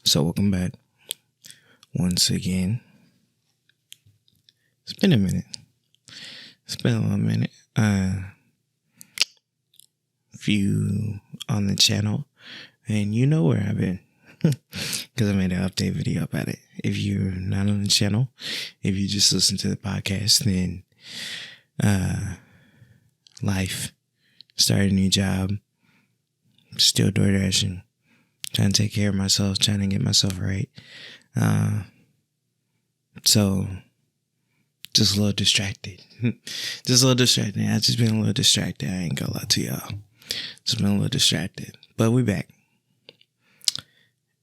So welcome back once again. It's been a minute. It's been a little minute. Few on the channel, and you know where I've been because I made an update video about it. If you're not on the channel, if you just listen to the podcast, then life, started a new job, still door dashing, trying to take care of myself, trying to get myself right. So just a little distracted. Just a little distracted. I've just been a little distracted. I ain't gonna lie to y'all. Just been a little distracted. But we back.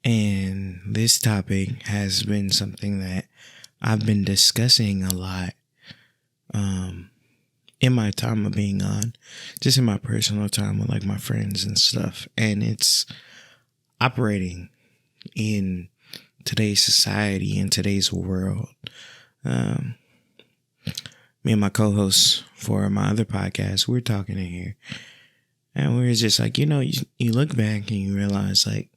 And this topic has been something that I've been discussing a lot in my time of being on, just in my personal time with like my friends and stuff. And it's operating in today's society, in today's world. Me and my co-hosts for my other podcast, we're talking in here. And we were just like, you look back and you realize like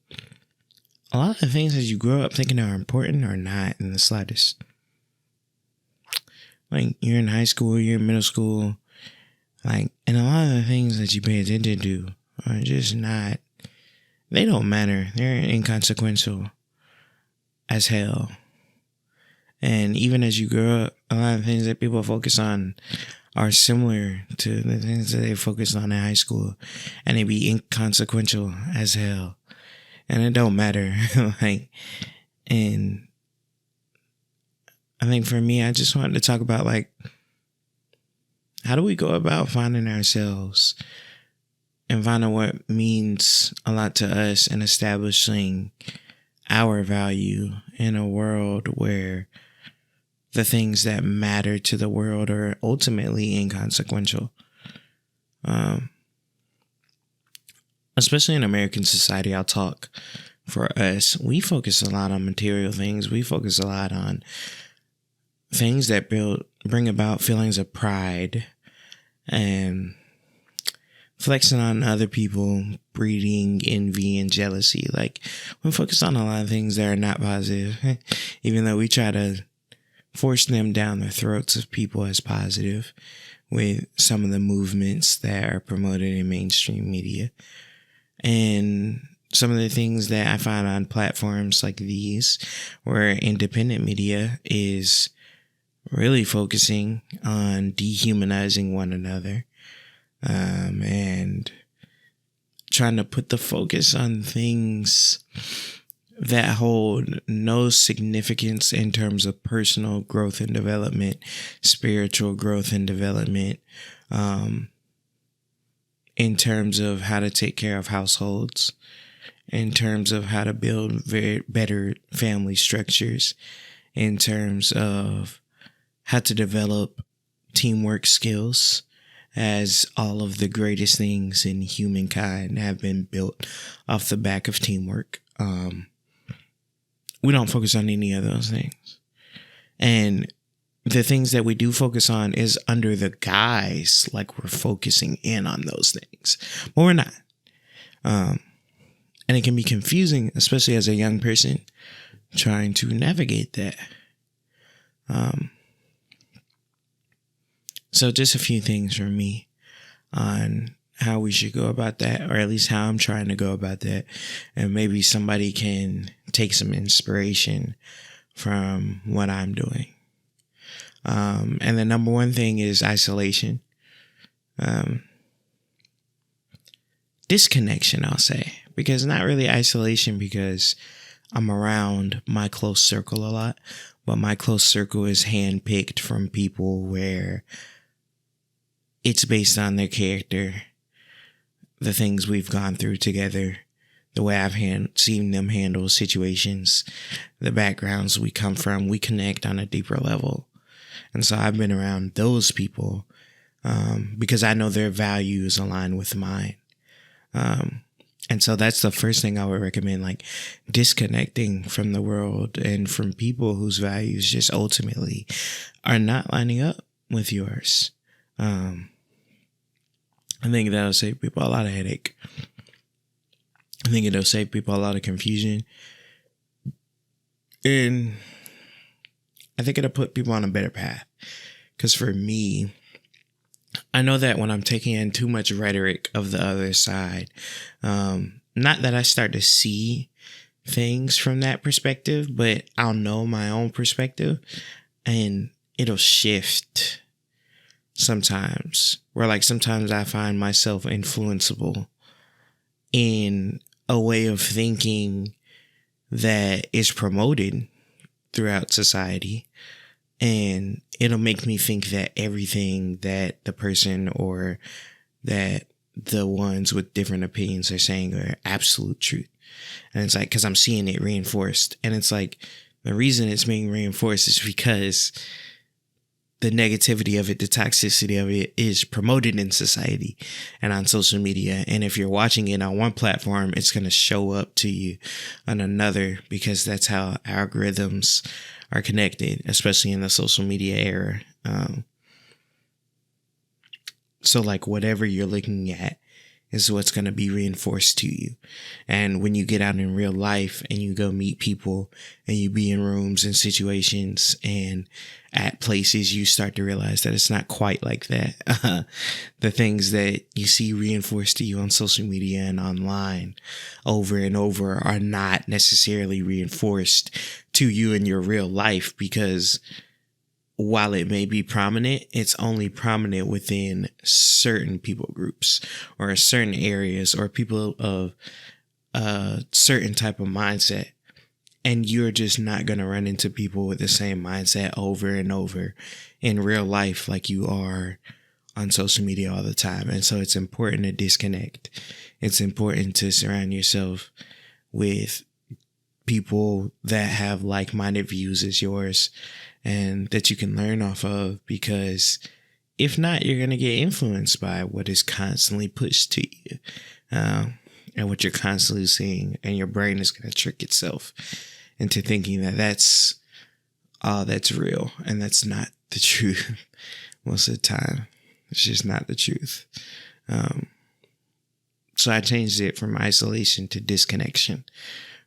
a lot of the things that you grow up thinking are important are not in the slightest. Like you're in high school, you're in middle school, like, and a lot of the things that you pay attention to are just not, they don't matter. They're inconsequential as hell. And even as you grow up, a lot of things that people focus on are similar to the things that they focused on in high school, and they be inconsequential as hell. And it don't matter. And I think for me, I just wanted to talk about like, how do we go about finding ourselves and finding what means a lot to us and establishing our value in a world where the things that matter to the world are ultimately inconsequential. Especially in American society, I'll talk for us. We focus a lot on material things. We focus a lot on things that bring about feelings of pride and flexing on other people, breeding envy and jealousy. Like, we focus on a lot of things that are not positive, even though we try to force them down the throats of people as positive with some of the movements that are promoted in mainstream media. And some of the things that I find on platforms like these, where independent media is really focusing on dehumanizing one another, and trying to put the focus on things that hold no significance in terms of personal growth and development, spiritual growth and development, in terms of how to take care of households, in terms of how to build better family structures, in terms of how to develop teamwork skills, as all of the greatest things in humankind have been built off the back of teamwork. We don't focus on any of those things. And the things that we do focus on is under the guise like we're focusing in on those things, but we're not. And it can be confusing, especially as a young person trying to navigate that. So just a few things from me on how we should go about that, or at least how I'm trying to go about that. And maybe somebody can take some inspiration from what I'm doing. And the number one thing is isolation. Disconnection, I'll say, because not really isolation because I'm around my close circle a lot, but my close circle is handpicked from people where it's based on their character, the things we've gone through together, the way I've seen them handle situations, the backgrounds we come from. We connect on a deeper level. And so I've been around those people because I know their values align with mine. And so that's the first thing I would recommend, like disconnecting from the world and from people whose values just ultimately are not lining up with yours. I think that'll save people a lot of headache. I think it'll save people a lot of confusion And I think it'll put people on a better path. Because for me, I know that when I'm taking in too much rhetoric of the other side, not that I start to see things from that perspective, but I'll know my own perspective and it'll shift sometimes. Where like sometimes I find myself influenceable in a way of thinking that is promoted throughout society, and it'll make me think that everything that the person or that the ones with different opinions are saying are absolute truth. And it's like, because I'm seeing it reinforced, and it's like the reason it's being reinforced is because the negativity of it, the toxicity of it is promoted in society and on social media. And if you're watching it on one platform, it's going to show up to you on another, because that's how algorithms are connected, especially in the social media era. So like whatever you're looking at is what's going to be reinforced to you. And when you get out in real life and you go meet people and you be in rooms and situations and at places, you start to realize that it's not quite like that. The things that you see reinforced to you on social media and online over and over are not necessarily reinforced to you in your real life, because while it may be prominent, it's only prominent within certain people groups or certain areas or people of a certain type of mindset. And you're just not going to run into people with the same mindset over and over in real life like you are on social media all the time. And so it's important to disconnect. It's important to surround yourself with people that have like-minded views as yours and that you can learn off of, because if not, you're going to get influenced by what is constantly pushed to you and what you're constantly seeing, and your brain is going to trick itself into thinking that that's all that's real, and that's not the truth. Most of the time, it's just not the truth. So I changed it from isolation to disconnection.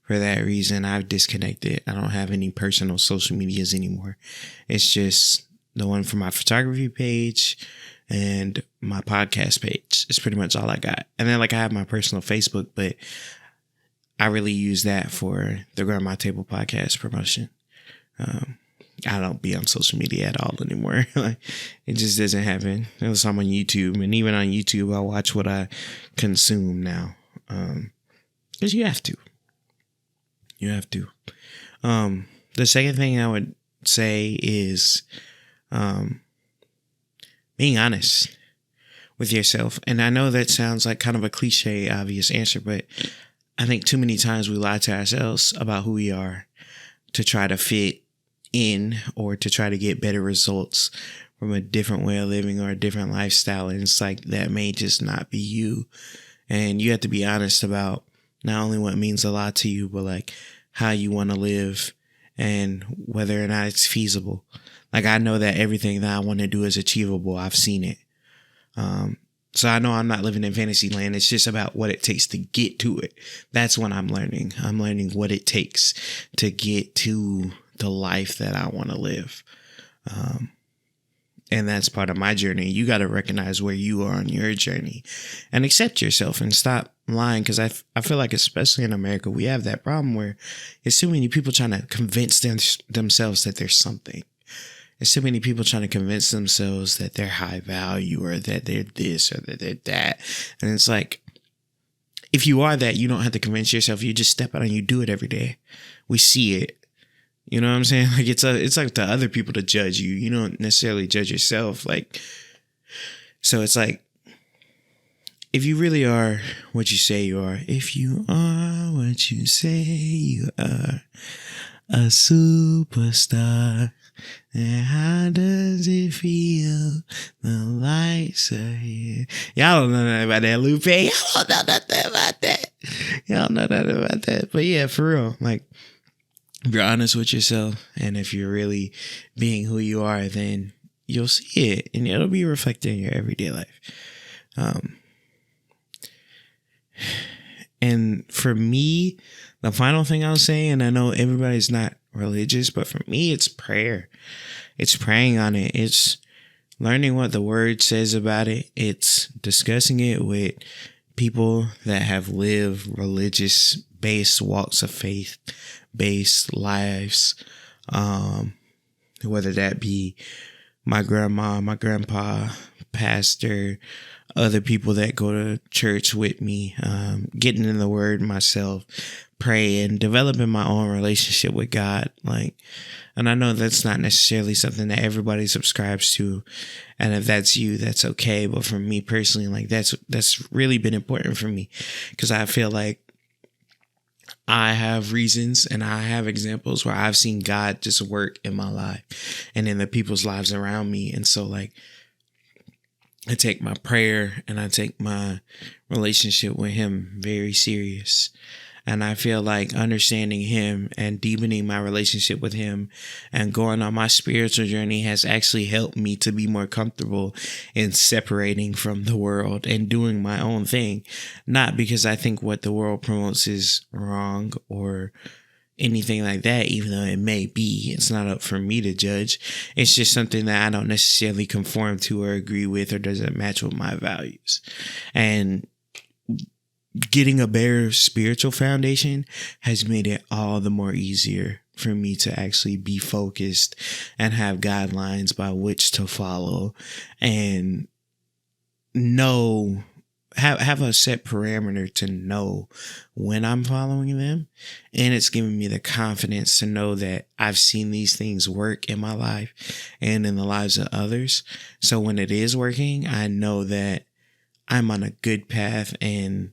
For that reason, I've disconnected. I don't have any personal social medias anymore. It's just the one for my photography page and my podcast page. It's pretty much all I got. And then like I have my personal Facebook, but I really use that for the Grandma Table podcast promotion. I don't be on social media at all anymore. It just doesn't happen. Unless I'm on YouTube. And even on YouTube, I watch what I consume now. Because you have to. You have to. The second thing I would say is being honest with yourself. And I know that sounds like kind of a cliche, obvious answer, but I think too many times we lie to ourselves about who we are to try to fit in or to try to get better results from a different way of living or a different lifestyle. And it's like that may just not be you. And you have to be honest about not only what means a lot to you, but like how you want to live and whether or not it's feasible. Like I know that everything that I want to do is achievable. I've seen it. So I know I'm not living in fantasy land. It's just about what it takes to get to it. That's what I'm learning. I'm learning what it takes to get to the life that I want to live. And that's part of my journey. You got to recognize where you are on your journey and accept yourself and stop lying. Because I feel like, especially in America, we have that problem where it's too many people trying to convince themselves that there's something. There's too many people trying to convince themselves that they're high value or that they're this or that they're that. And it's like, if you are that, you don't have to convince yourself. You just step out and you do it every day. We see it. You know what I'm saying? Like it's like to other people to judge you. You don't necessarily judge yourself. Like, so it's like, if you really are what you say you are, if you are what you say you are, a superstar, then how does it feel? The lights are here. Y'all don't know nothing about that, Lupe. Y'all don't know nothing about that. Y'all know nothing about that. But yeah, for real, like, if you're honest with yourself and if you're really being who you are, then you'll see it and it'll be reflected in your everyday life. And for me, the final thing I'll say, and I know everybody's not religious, but for me, it's prayer. It's praying on it. It's learning what the word says about it. It's discussing it with people that have lived religious based walks of faith based lives. Whether that be my grandma, my grandpa, pastor, other people that go to church with me, getting in the word myself, praying, developing my own relationship with God. And I know that's not necessarily something that everybody subscribes to. And if that's you, that's okay. But for me personally, that's really been important for me, because I feel like I have reasons and I have examples where I've seen God just work in my life and in the people's lives around me. And so I take my prayer and I take my relationship with him very serious. And I feel like understanding him and deepening my relationship with him and going on my spiritual journey has actually helped me to be more comfortable in separating from the world and doing my own thing. Not because I think what the world promotes is wrong or anything like that, even though it may be. It's not up for me to judge. It's just something that I don't necessarily conform to or agree with or doesn't match with my values. And getting a better spiritual foundation has made it all the more easier for me to actually be focused and have guidelines by which to follow and have a set parameter to know when I'm following them. And it's given me the confidence to know that I've seen these things work in my life and in the lives of others. So when it is working, I know that I'm on a good path and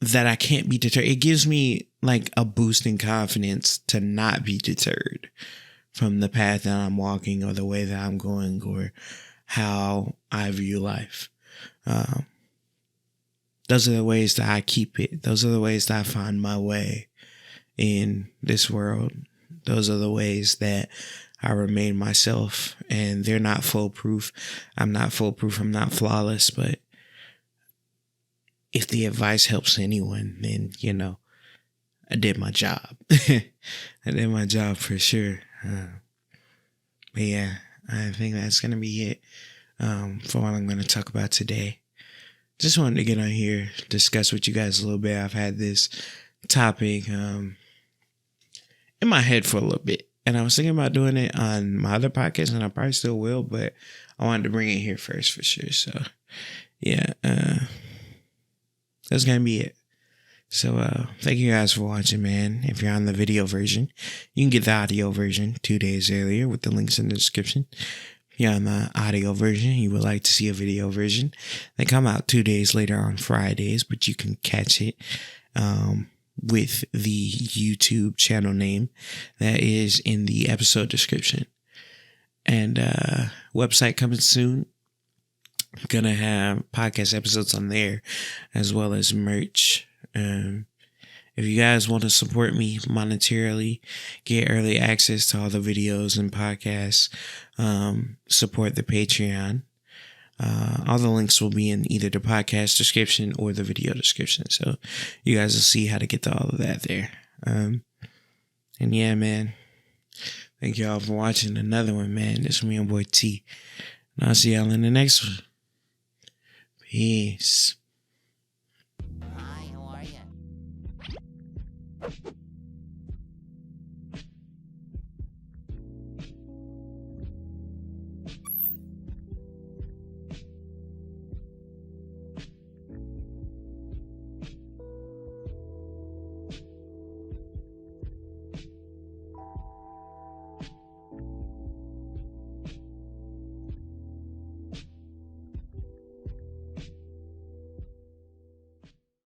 that I can't be deterred. It gives me a boost in confidence to not be deterred from the path that I'm walking or the way that I'm going or how I view life. Those are the ways that I keep it. Those are the ways that I find my way in this world. Those are the ways that I remain myself, and they're not foolproof. I'm not foolproof. I'm not flawless, but if the advice helps anyone, then, I did my job. I did my job for sure. But yeah, I think that's going to be it for what I'm going to talk about today. Just wanted to get on here, discuss with you guys a little bit. I've had this topic in my head for a little bit, and I was thinking about doing it on my other podcast, and I probably still will, but I wanted to bring it here first for sure. So yeah, that's going to be it. So thank you guys for watching, man. If you're on the video version, you can get the audio version 2 days earlier with the links in the description. If you're on the audio version, you would like to see a video version, they come out 2 days later on Fridays, but you can catch it with the YouTube channel name that is in the episode description. And website coming soon. I'm going to have podcast episodes on there as well as merch. If you guys want to support me monetarily, get early access to all the videos and podcasts, support the Patreon. All the links will be in either the podcast description or the video description. So you guys will see how to get to all of that there. And yeah, man, thank y'all for watching another one, man. This is me and boy T. And I'll see y'all in the next one. Peace. Hi, how are you?